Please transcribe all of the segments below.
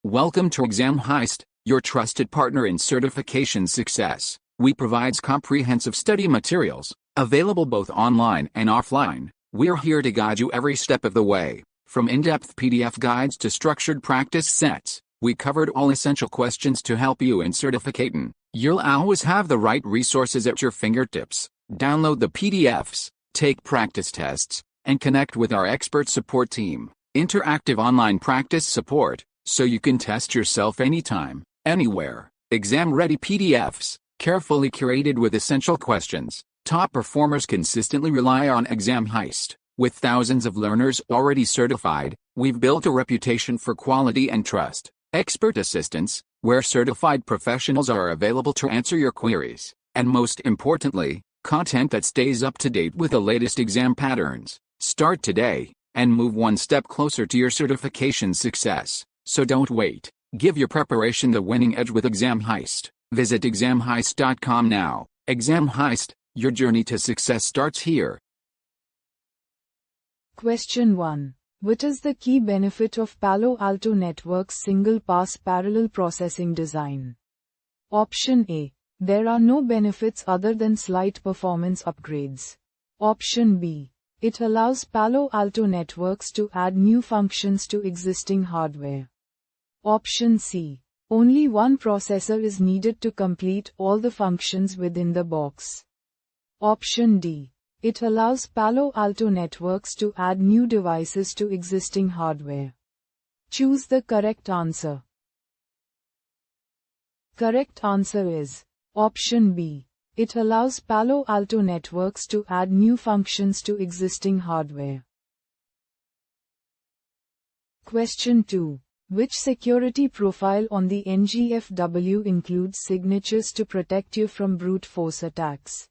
Welcome to Exam Heist, your trusted partner in certification success. We provide comprehensive study materials, available both online and offline. We're here to guide you every step of the way. From in-depth PDF guides to structured practice sets, we covered all essential questions to help you in certificating. You'll always have the right resources at your fingertips. Download the PDFs, take practice tests, and connect with our expert support team. Interactive online practice support, so you can test yourself anytime, anywhere. Exam-ready PDFs, carefully curated with essential questions. Top performers consistently rely on Exam Heist. With thousands of learners already certified, we've built a reputation for quality and trust. Expert assistance, where certified professionals are available to answer your queries. And most importantly, content that stays up to date with the latest exam patterns. Start today, and move one step closer to your certification success. So don't wait. Give your preparation the winning edge with Exam Heist. Visit examheist.com now. Exam Heist, your journey to success starts here. Question 1. What is the key benefit of Palo Alto Networks single-pass parallel processing design? Option A. There are no benefits other than slight performance upgrades. Option B. It allows Palo Alto Networks to add new functions to existing hardware. Option C. Only one processor is needed to complete all the functions within the box. Option D. It allows Palo Alto Networks to add new devices to existing hardware. Choose the correct answer. Correct answer is Option B. It allows Palo Alto Networks to add new functions to existing hardware. Question 2. Which security profile on the NGFW includes signatures to protect you from brute force attacks?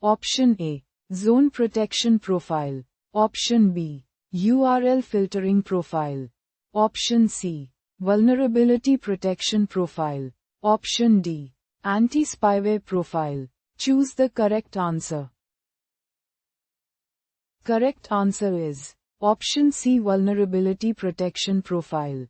Option A. Zone protection profile. Option B. URL filtering profile. Option C. Vulnerability protection profile. Option D. Anti-spyware profile. Choose the correct answer. Correct answer is Option C. Vulnerability protection profile.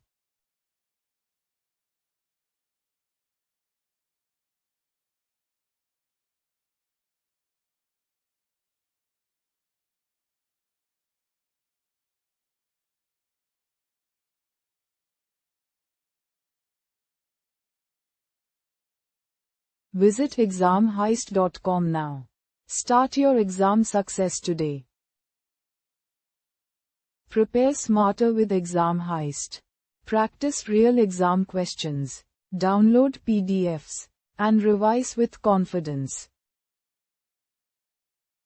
Visit examheist.com now. Start your exam success today. Prepare smarter with Exam Heist. Practice real exam questions. Download PDFs. And revise with confidence.